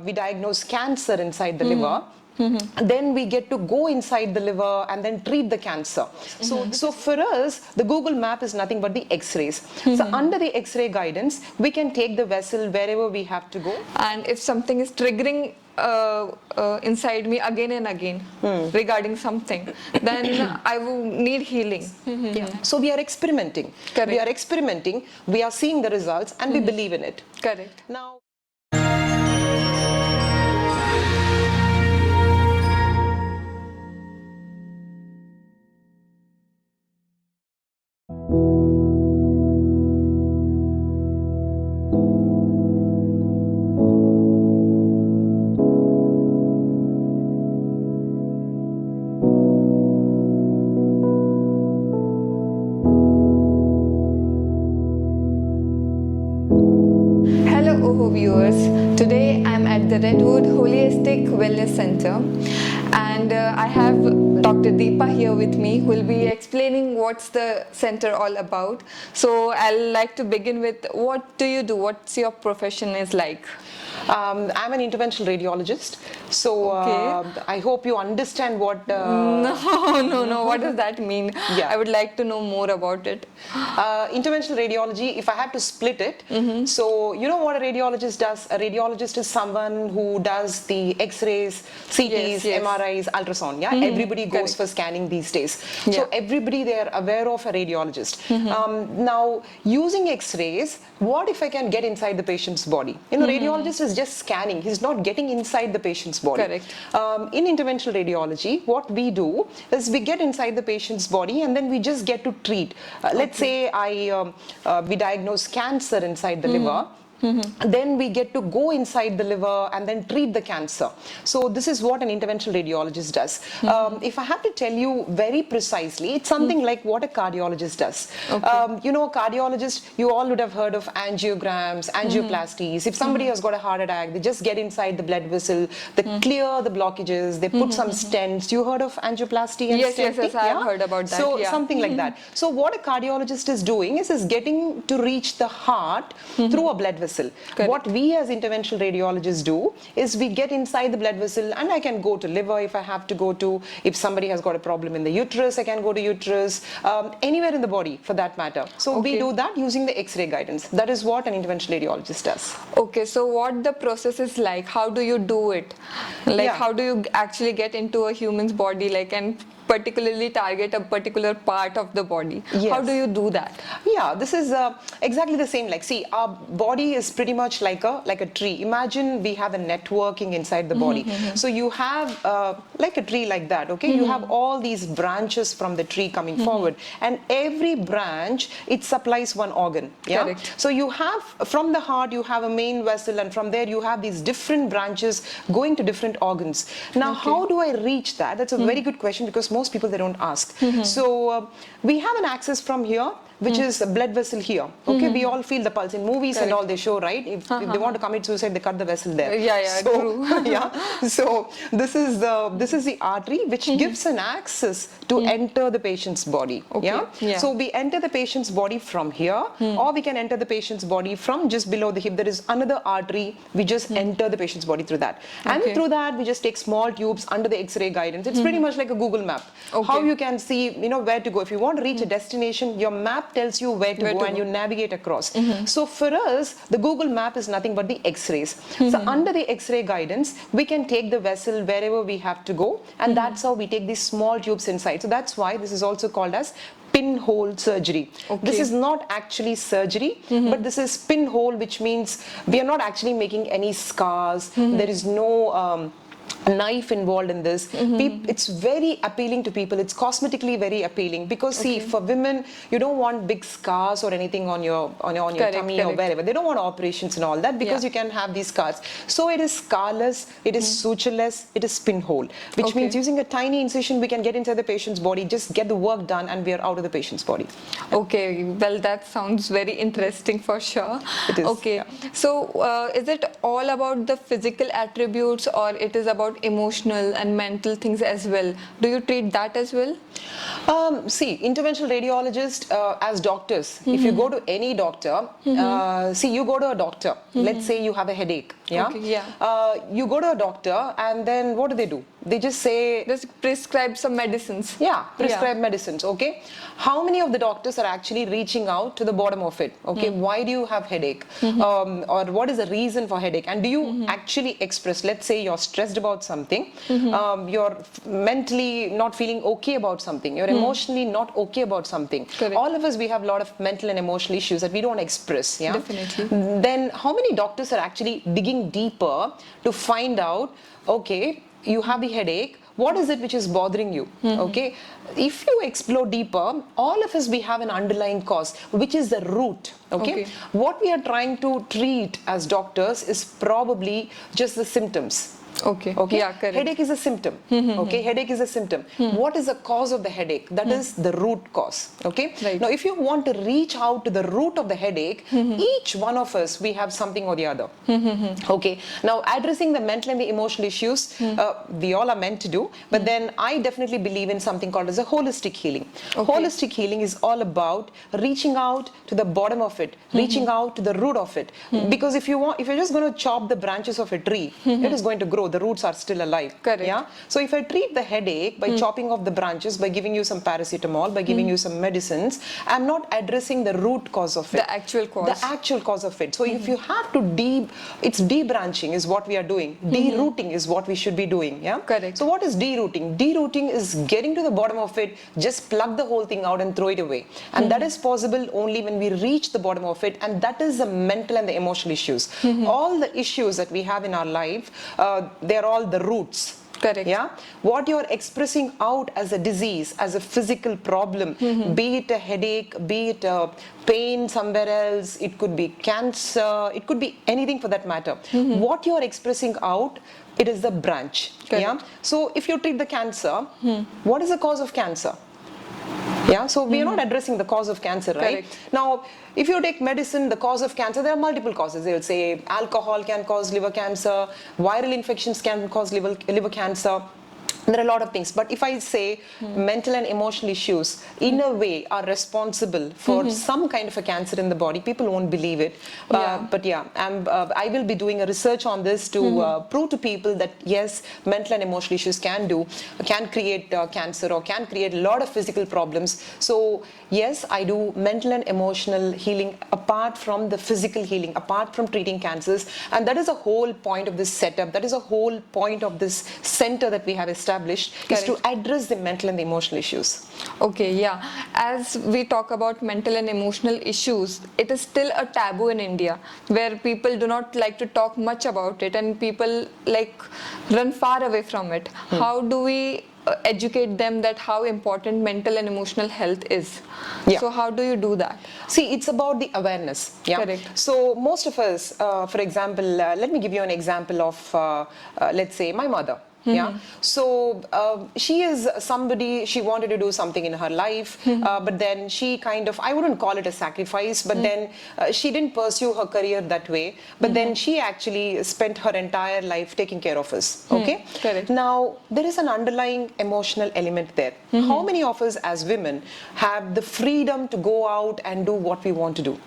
we diagnose cancer inside the liver, then we get to go inside the liver and then treat the cancer. So for us, the Google map is nothing but the X-rays. So under the X-ray guidance, we can take the vessel wherever we have to go. And if something is triggering inside me again and again regarding something, then I will need healing. So we are experimenting. Correct. We are experimenting, we are seeing the results, and we believe in it. Correct. Now, Hello OHO viewers, today I'm at the RedWWood Holistic Wellness Center and I have Dr. Deepa here with me who will be explaining what's the center all about. So I'll like to begin with, what do you do? What's your profession is like? I'm an interventional radiologist, so I hope you understand what... No, what does that mean? Yeah. I would like to know more about it. Interventional radiology, if I had to split it, so you know what a radiologist does? A radiologist is someone who does the X-rays, CTs, MRIs, ultrasound, everybody goes for scanning these days. So everybody, they are aware of a radiologist. Now, using X-rays, what if I can get inside the patient's body? You know, radiologist is just scanning, he's not getting inside the patient's body. Correct. In interventional radiology, what we do is we get inside the patient's body and then we just get to treat. Let's say we diagnose cancer inside the liver. Then we get to go inside the liver and then treat the cancer. So this is what an interventional radiologist does. If I have to tell you very precisely, it's something like what a cardiologist does. You know, a cardiologist, you all would have heard of angiograms, angioplasties. If somebody has got a heart attack, they just get inside the blood vessel, they clear the blockages, they put some stents. You heard of angioplasty and stenting? Yes, I have heard about that. So something like that. So what a cardiologist is doing is getting to reach the heart through a blood vessel. Correct. What we as interventional radiologists do is we get inside the blood vessel, and I can go to liver if I have to go to, if somebody has got a problem in the uterus, I can go to uterus, anywhere in the body for that matter. So we do that using the X-ray guidance. That is what an interventional radiologist does. Okay, so what the process is like? How do you do it? Like how do you actually get into a human's body, like, and particularly target a particular part of the body? How do you do that? Yeah, this is exactly the same. Like, see, our body is pretty much like a tree. Imagine we have a networking inside the body. So you have like a tree like that, okay? You have all these branches from the tree coming forward, and every branch, it supplies one organ. Yeah. Correct. So you have, from the heart, you have a main vessel, and from there you have these different branches going to different organs. Now, how do I reach that? That's a very good question, because most people, they don't ask. So we have an access from here, which is a blood vessel here. Okay, we all feel the pulse in movies and all, they show, right? If they want to commit suicide, they cut the vessel there. True. So this is the artery which gives an access to enter the patient's body. So we enter the patient's body from here, or we can enter the patient's body from just below the hip. There is another artery. We just enter the patient's body through that, and through that we just take small tubes under the X-ray guidance. It's pretty much like a Google map. How you can see, you know, where to go. If you want to reach a destination, your map tells you where to go and you navigate across. So for us, the Google map is nothing but the X-rays. So under the X-ray guidance, we can take the vessel wherever we have to go, and that's how we take these small tubes inside. So that's why this is also called as pinhole surgery. This is not actually surgery, but this is pinhole, which means we are not actually making any scars. There is no knife involved in this. It's very appealing to people. It's cosmetically very appealing, because see, for women, you don't want big scars or anything on your tummy or wherever. They don't want operations and all that, because you can have these scars. So it is scarless, it is sutureless, it is pinhole, which means using a tiny incision we can get inside the patient's body, just get the work done, and we are out of the patient's body. Okay, well, that sounds very interesting for sure. It is. Okay, so is it all about the physical attributes, or it is about emotional and mental things as well? Do you treat that as well? See, interventional radiologist, as doctors, if you go to any doctor, you go to a doctor, let's say you have a headache, you go to a doctor and then what do? They just say... Just prescribe some medicines. Yeah, prescribe medicines, okay? How many of the doctors are actually reaching out to the bottom of it, okay? Why do you have headache? Or what is the reason for headache? And do you actually express, let's say you're stressed about something, you're mentally not feeling okay about something, you're emotionally not okay about something. Correct. All of us, we have a lot of mental and emotional issues that we don't express, yeah? Definitely. Then how many doctors are actually digging deeper to find out, okay, you have the headache, what is it which is bothering you? Okay, if you explore deeper, all of us, we have an underlying cause, which is the root. Okay, what we are trying to treat as doctors is probably just the symptoms. Okay. Yeah, correct. Headache is a symptom. Okay, headache is a symptom. What is the cause of the headache? That is the root cause. Okay. Right. Now, if you want to reach out to the root of the headache, each one of us, we have something or the other. Okay. Now, addressing the mental and the emotional issues, we all are meant to do. But then, I definitely believe in something called as a holistic healing. Holistic healing is all about reaching out to the bottom of it, reaching out to the root of it. Because if you're just going to chop the branches of a tree, it is going to grow. The roots are still alive. Correct. Yeah. So if I treat the headache by chopping off the branches, by giving you some paracetamol, by giving you some medicines, I'm not addressing the root cause of it. The actual cause. The actual cause of it. So if you have to it's debranching is what we are doing. Derooting is what we should be doing. Yeah. Correct. So what is derooting? Derooting is getting to the bottom of it, just plug the whole thing out and throw it away. And that is possible only when we reach the bottom of it. And that is the mental and the emotional issues. All the issues that we have in our life, they're all the roots. Correct. Yeah. What you're expressing out as a disease, as a physical problem, be it a headache, be it a pain somewhere else, it could be cancer, it could be anything for that matter. What you're expressing out, it is the branch. Correct. Yeah. So if you treat the cancer, what is the cause of cancer? Yeah, so we are not addressing the cause of cancer, right? Correct. Now, if you take medicine, the cause of cancer, there are multiple causes. They will say alcohol can cause liver cancer, viral infections can cause liver cancer. There are a lot of things. But if I say mental and emotional issues, in a way, are responsible for some kind of a cancer in the body, people won't believe it. But yeah, I will be doing a research on this to prove to people that yes, mental and emotional issues can create cancer or can create a lot of physical problems. So yes, I do mental and emotional healing apart from the physical healing, apart from treating cancers. And that is the whole point of this setup. That is the whole point of this center that we have established. Is to address the mental and the emotional issues. Okay, yeah. As we talk about mental and emotional issues, it is still a taboo in India where people do not like to talk much about it and people run far away from it. How do we educate them that how important mental and emotional health is? So how do you do that? See, it's about the awareness. Yeah. Correct. So most of us, for example, let me give you an example of, let's say, my mother. Yeah. So she is somebody, she wanted to do something in her life, but then she kind of, I wouldn't call it a sacrifice, but then she didn't pursue her career that way. But then she actually spent her entire life taking care of us. Okay. Correct. Now, there is an underlying emotional element there. How many of us as women have the freedom to go out and do what we want to do?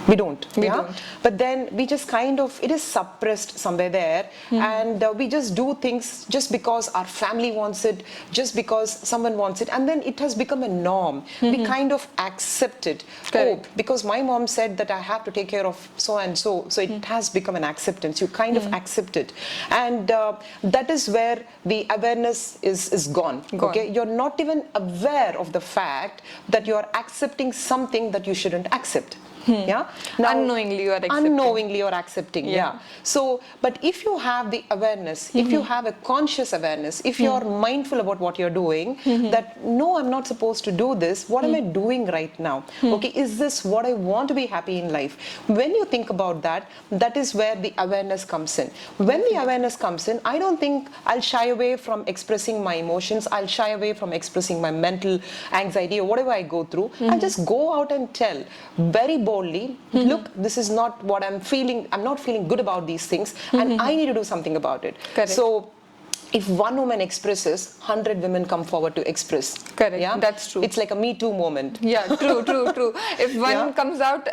We don't. We don't. But then we just kind of, it is suppressed somewhere there, and we just do things just because our family wants it, just because someone wants it, and then it has become a norm. We kind of accept it. Correct. Oh, because my mom said that I have to take care of so and so, so it has become an acceptance. You kind of accept it, and that is where the awareness is gone. Okay, you're not even aware of the fact that you are accepting something that you shouldn't accept. Yeah. Now, unknowingly you are accepting. Unknowingly you're accepting. Yeah. So, but if you have the awareness, if you have a conscious awareness, if you're mindful about what you're doing, that no, I'm not supposed to do this. What am I doing right now? Okay, is this what I want to be happy in life? When you think about that, that is where the awareness comes in. When the awareness comes in, I don't think I'll shy away from expressing my emotions. I'll shy away from expressing my mental anxiety or whatever I go through. I'll just go out and tell very boldly, look, this is not what I'm feeling. I'm not feeling good about these things, and I need to do something about it. Correct. So if one woman expresses, 100 women come forward to express. Correct. Yeah? That's true. It's like a Me Too moment. Yeah, true. If one comes out,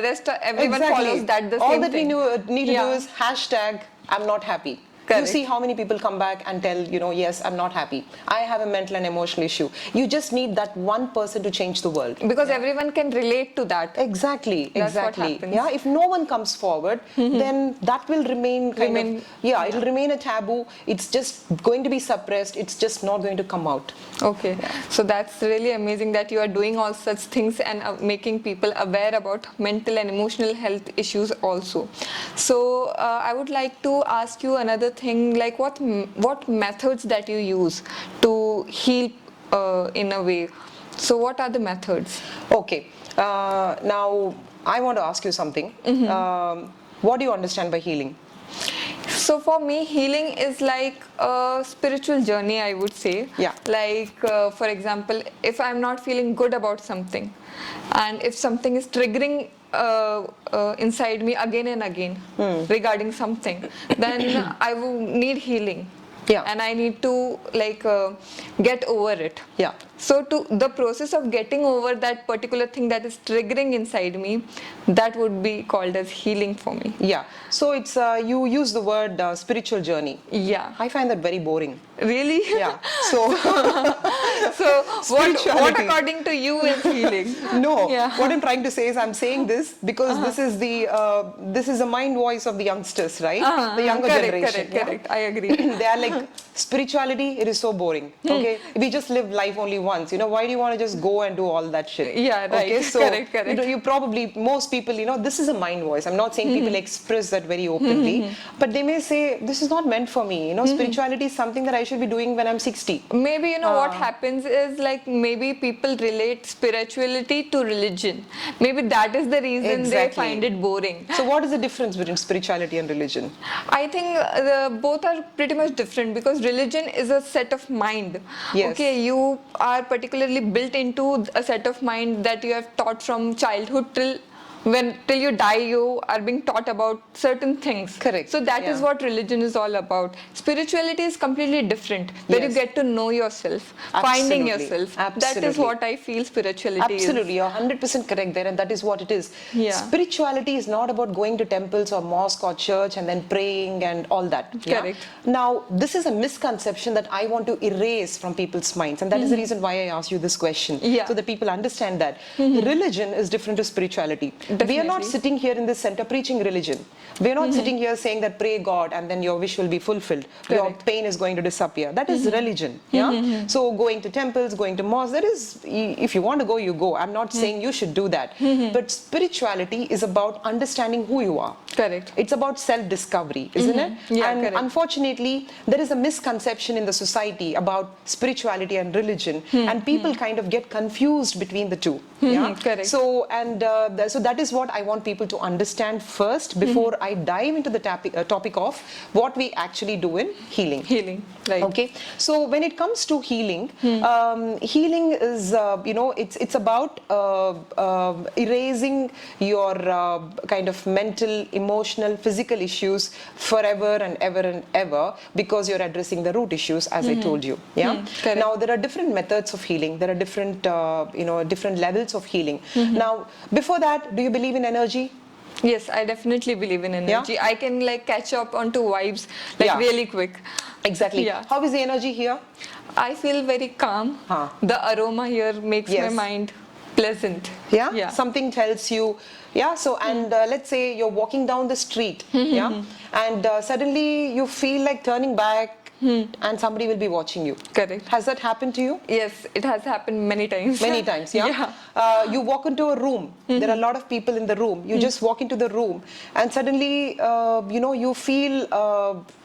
rest everyone follows that the All same that thing. we need to do is hashtag I'm not happy. Correct. You see how many people come back and tell, yes, I'm not happy. I have a mental and emotional issue. You just need that one person to change the world. Because everyone can relate to that. Exactly. That's what happens. Yeah, if no one comes forward, then that will remain it'll remain a taboo. It's just going to be suppressed. It's just not going to come out. Okay. So that's really amazing that you are doing all such things and making people aware about mental and emotional health issues also. So I would like to ask you another thing, like what methods that you use to heal in a way. So what are the methods? Okay. Now I want to ask you something. What do you understand by healing? So for me, healing is like a spiritual journey, I would say. Yeah. Like, for example, if I'm not feeling good about something, and if something is triggering inside me again and again regarding something, then I will need healing. Yeah. And I need to get over it. Yeah. So the process of getting over that particular thing that is triggering inside me, that would be called as healing for me. Yeah. So it's you use the word spiritual journey. Yeah. I find that very boring. Really? Yeah. So so what according to you is healing? No. Yeah. What I'm trying to say is I'm saying this because this is the mind voice of the youngsters, right? The younger generation. Correct. I agree. They are like, spirituality, it is so boring. Okay, we just live life only once. Why do you want to just go and do all that shit? Yeah, right. Okay, so correct. You probably, most people, this is a mind voice. I'm not saying people express that very openly, but they may say, this is not meant for me. Spirituality is something that I should be doing when I'm 60. Maybe what happens is maybe people relate spirituality to religion. Maybe that is the reason they find it boring. So what is the difference between spirituality and religion? I think both are pretty much different, because religion is a set of mind. Yes. Okay, you are particularly built into a set of mind that you have taught from childhood till you die, you are being taught about certain things. Correct. So that is what religion is all about. Spirituality is completely different, where you get to know yourself, finding yourself. That is what I feel spirituality is. Absolutely, you're 100% correct there, and that is what it is. Yeah. Spirituality is not about going to temples or mosque or church and then praying and all that. Correct. Now, this is a misconception that I want to erase from people's minds, and that is the reason why I asked you this question. Yeah. So that people understand that religion is different to spirituality. Definitely. We are not sitting here in this center preaching religion. We are not sitting here saying that pray God and then your wish will be fulfilled. Your pain is going to disappear. That is religion. Yeah. So going to temples, going to mosques, that is, if you want to go, you go. I'm not saying you should do that. But spirituality is about understanding who you are. Correct. It's about self-discovery, isn't it? Yeah, and correct. Unfortunately, there is a misconception in the society about spirituality and religion, and people kind of get confused between the two. Yeah. Correct. So so that is what I want people to understand first before I dive into the topic of what we actually do in healing. Healing, right. Okay. So when it comes to healing, healing is it's about erasing your kind of mental, emotional, physical issues forever and ever because you're addressing the root issues, as I told you. Yeah. Now there are different methods of healing. There are different different levels of healing. Now before that, do you believe in energy? Yes, I definitely believe in energy. Yeah? I can catch up onto vibes really quick. Exactly. Yeah. How is the energy here? I feel very calm. The aroma here makes my mind pleasant. Yeah? Something tells you, so and let's say you're walking down the street, and suddenly you feel like turning back and somebody will be watching you. Correct. Has that happened to you? Yes, it has happened many times. Many times, yeah? You walk into a room, there are a lot of people in the room, you just walk into the room and suddenly, you feel,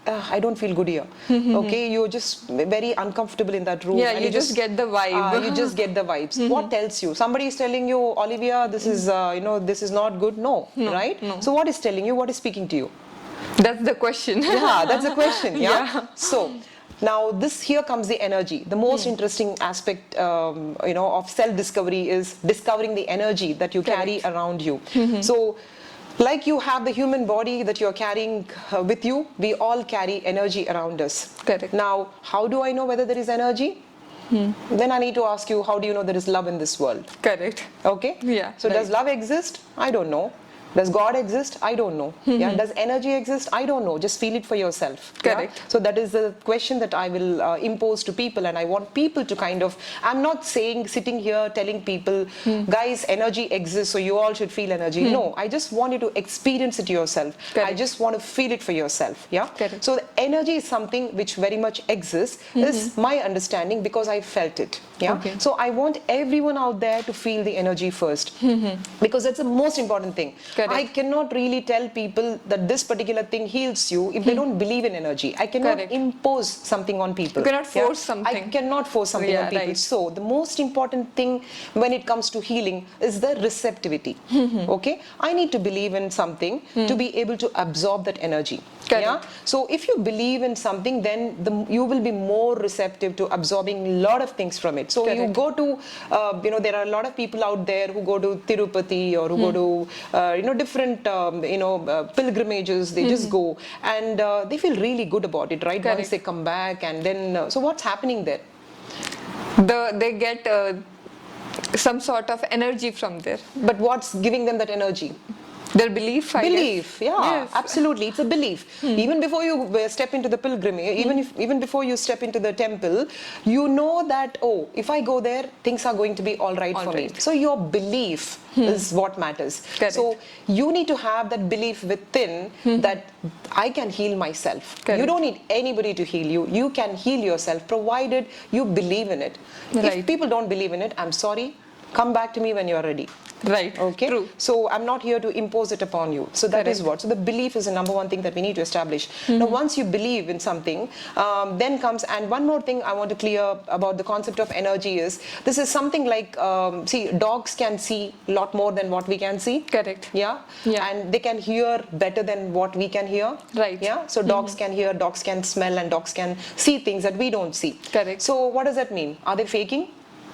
I don't feel good here, okay? You're just very uncomfortable in that room. Yeah, and you just get the vibe. You just get the vibes. What tells you? Somebody is telling you, Olivia, this is, this is not good. No, right? No. So what is telling you? What is speaking to you? That's the question. Yeah, that's the question. Yeah. So now here comes the energy. The most interesting aspect, of self-discovery is discovering the energy that you carry around you. So Like you have the human body that you're carrying with you, we all carry energy around us. Correct. Now, how do I know whether there is energy? Then I need to ask you, how do you know there is love in this world? Correct. Okay? Yeah. So does love exist? I don't know. Does God exist? I don't know. Yeah. Does energy exist? I don't know. Just feel it for yourself. Correct. Yeah? So that is the question that I will impose to people, and I want people to kind of, I'm not sitting here telling people, guys, energy exists, so you all should feel energy. No, I just want you to experience it yourself. Correct. I just want to feel it for yourself. Yeah. Correct. So the energy is something which very much exists, is my understanding, because I felt it. Yeah. Okay. So I want everyone out there to feel the energy first, because that's the most important thing. Correct. I cannot really tell people that this particular thing heals you if they don't believe in energy. I cannot Correct. impose something on people. You cannot force something. I cannot force something on people. Right. So the most important thing when it comes to healing is the receptivity. Okay, I need to believe in something to be able to absorb that energy. Correct. Yeah. So if you believe in something, then you will be more receptive to absorbing a lot of things from it. So Correct. you go to, there are a lot of people out there who go to Tirupati or who go to, different, pilgrimages. They just go and they feel really good about it, right? Correct. Once they come back, and then, so what's happening there? They get some sort of energy from there. But what's giving them that energy? Their belief, I guess. Belief, yeah, Yes. absolutely. It's a belief. Even before you step into the pilgrimage, even before you step into the temple, you know that, oh, if I go there, things are going to be all right for me. So your belief is what matters. Correct. So you need to have that belief within that I can heal myself. Correct. You don't need anybody to heal you. You can heal yourself, provided you believe in it. Right. If people don't believe in it, I'm sorry, come back to me when you're ready. Right. Okay. True. So I'm not here to impose it upon you. So that is Correct. what. So the belief is the number one thing that we need to establish. Now, once you believe in something, then comes, and one more thing I want to clear about the concept of energy is, this is something like, see, dogs can see a lot more than what we can see. Correct. Yeah. Yeah. And they can hear better than what we can hear. Right. Yeah. So dogs can hear, dogs can smell, and dogs can see things that we don't see. Correct. So what does that mean? Are they faking?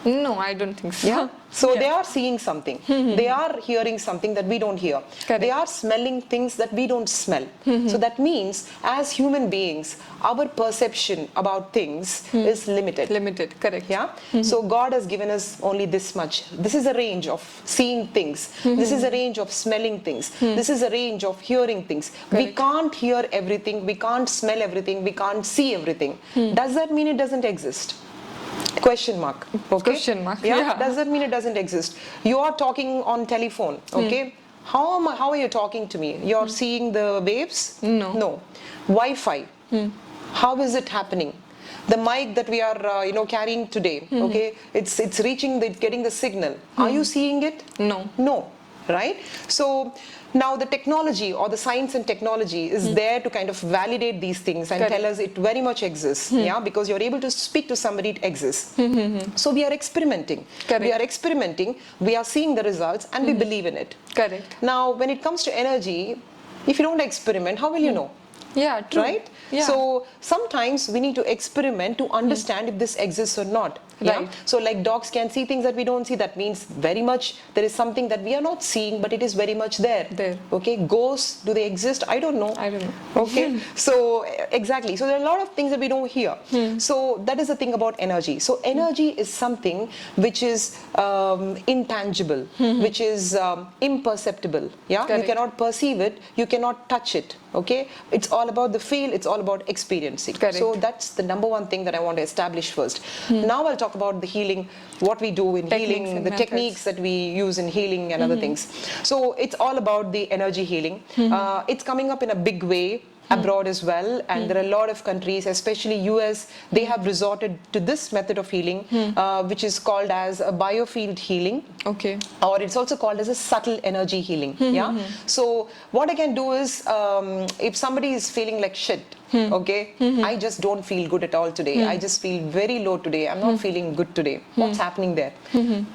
No, I don't think so. Yeah. So Yeah. they are seeing something. They are hearing something that we don't hear. Correct. They are smelling things that we don't smell. So that means, as human beings, our perception about things is limited. Limited. Correct. Yeah. So God has given us only this much. This is a range of seeing things. This is a range of smelling things. This is a range of hearing things. We Correct. can't hear everything. We can't smell everything. We can't see everything. Does that mean it doesn't exist? Question mark. Okay. Question mark. Yeah. Yeah. Does that mean it doesn't exist? You are talking on telephone. Okay. How are you talking to me? You're seeing the waves? No. No. Wi-Fi. How is it happening? The mic that we are, carrying today. Okay. It's reaching, getting the signal. Are you seeing it? No. No. Right. So now the technology, or the science and technology, is there to kind of validate these things and Correct. tell us it very much exists. Yeah, because you're able to speak to somebody, it exists. So we are experimenting. Correct. We are experimenting. We are seeing the results, and we believe in it. Correct. Now, when it comes to energy, if you don't experiment, how will you know? Yeah, true. Right? Yeah. So sometimes we need to experiment to understand if this exists or not. Yeah? Right. So like dogs can see things that we don't see. That means very much there is something that we are not seeing, but it is very much there. There. Okay. Ghosts, do they exist? I don't know. I don't know. Okay. So exactly. So there are a lot of things that we don't hear. So that is the thing about energy. So energy is something which is intangible, which is imperceptible. Yeah. Correct. You cannot perceive it. You cannot touch it. Okay. It's all about the feel. It's all about experiencing. Correct. So that's the number one thing that I want to establish first. Now I'll talk about the healing, what we do in Techniques healing, and the methods. techniques that we use in healing and other things. So it's all about the energy healing. It's coming up in a big way abroad as well, and there are a lot of countries, especially US, they have resorted to this method of healing, which is called as a biofield healing. Okay. Or it's also called as a subtle energy healing. Yeah. So what I can do is, if somebody is feeling like shit, okay, I just don't feel good at all today. I just feel very low today. I'm not feeling good today. What's happening there?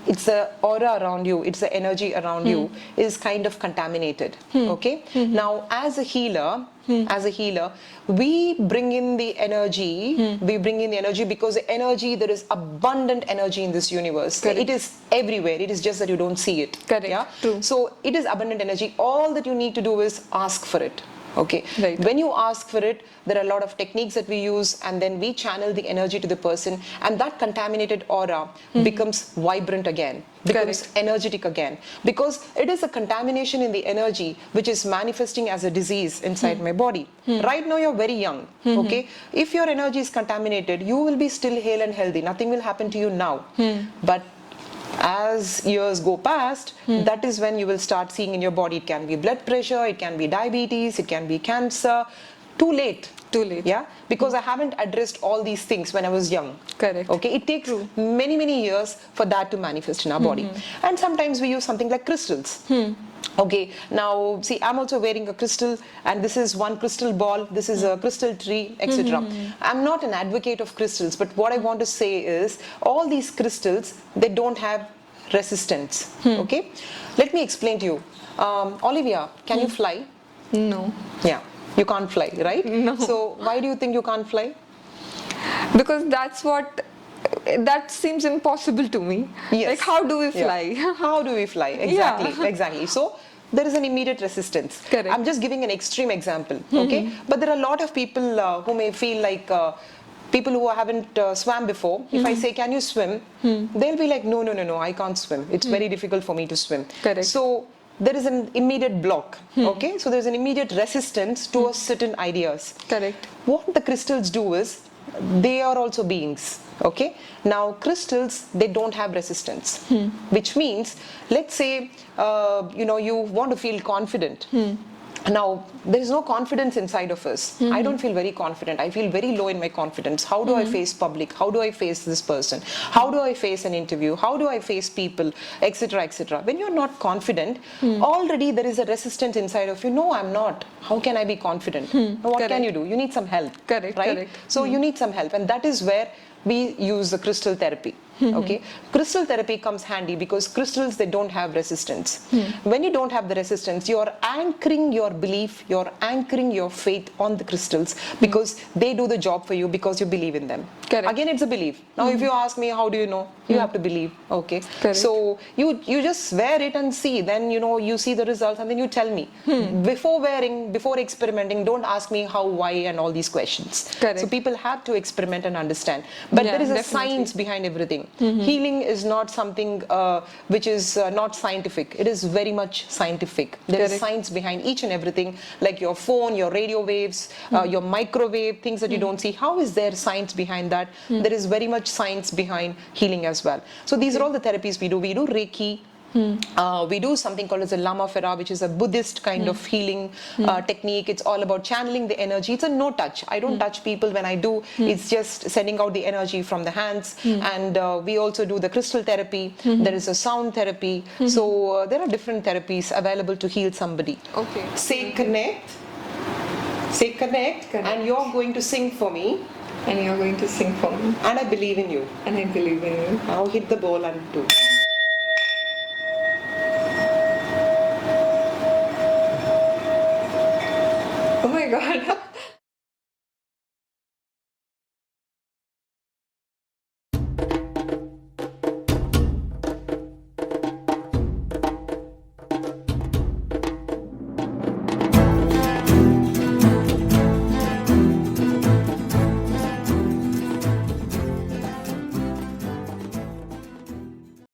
It's the aura around you. It's the energy around you is kind of contaminated. Okay. Now, as a healer, as a healer, we bring in the energy. We bring in the energy because the energy, there is abundant energy in this universe. Correct. It is everywhere. It is just that you don't see it. Correct. Yeah. True. So it is abundant energy. All that you need to do is ask for it. Okay. Right. When you ask for it, there are a lot of techniques that we use, and then we channel the energy to the person, and that contaminated aura becomes vibrant again, becomes Correct. energetic again, because it is a contamination in the energy which is manifesting as a disease inside my body. Right now you're very young. Okay. If your energy is contaminated, you will be still hale and healthy. Nothing will happen to you now. But as years go past, that is when you will start seeing in your body. It can be blood pressure, it can be diabetes, it can be cancer. Too late. Too late. Yeah, because I haven't addressed all these things when I was young. Correct. Okay, it takes many years for that to manifest in our body. And sometimes we use something like crystals. Okay, now see, I'm also wearing a crystal, and this is one crystal ball, this is a crystal tree, etc. I'm not an advocate of crystals, but what I want to say is all these crystals, they don't have resistance. Okay, let me explain to you. Olivia, can you fly? No. Yeah, you can't fly, right? No. So why do you think you can't fly? Because that seems impossible to me. Yes. Like, how do we Yeah. fly? How do we fly? Exactly, exactly. So there is an immediate resistance. Correct. I'm just giving an extreme example, okay? But there are a lot of people who may feel like people who haven't swam before. If I say, can you swim? They'll be like, no, I can't swim. It's very difficult for me to swim. Correct. So there is an immediate block, okay? So there's an immediate resistance to certain ideas. Correct. What the crystals do is, they are also beings, okay? Now crystals, they don't have resistance, which means, let's say you want to feel confident. Now there is no confidence inside of us. I don't feel very confident. I feel very low in my confidence. How do I face public? How do I face this person? How do I face an interview? How do I face people, etc., etc.? When you're not confident, already there is a resistance inside of you. No, I'm not. How can I be confident? Now, what Correct. can you do? You need some help. Correct, Right? correct. So you need some help, and that is where we use the crystal therapy. Okay, crystal therapy comes handy because crystals, they don't have resistance. When you don't have the resistance, you're anchoring your belief, you're anchoring your faith on the crystals, because they do the job for you because you believe in them. Correct. Again, it's a belief. Now if you ask me, how do you know? You have to believe. Okay, Correct. so you just wear it and see, then you see the results, and then you tell me. Before wearing, before experimenting, don't ask me how, why, and all these questions. Correct. So people have to experiment and understand, but Yeah, there is a definitely. science behind everything. Healing is not something which is not scientific. It is very much scientific. There is Correct. science behind each and everything, like your phone, your radio waves, your microwave, things that you don't see. How is there science behind that? There is very much science behind healing as well. So these are all the therapies we do. We do Reiki. We do something called as a Lama Fera, which is a Buddhist kind of healing technique. It's all about channeling the energy. It's a no touch. I don't touch people when I do. It's just sending out the energy from the hands. And we also do the crystal therapy. There is a sound therapy. So there are different therapies available to heal somebody. Okay. Say connect. Say connect. Connect. And you're going to sing for me. And you're going to sing for me. And I believe in you. And I believe in you. Now hit the ball and do. Oh my god.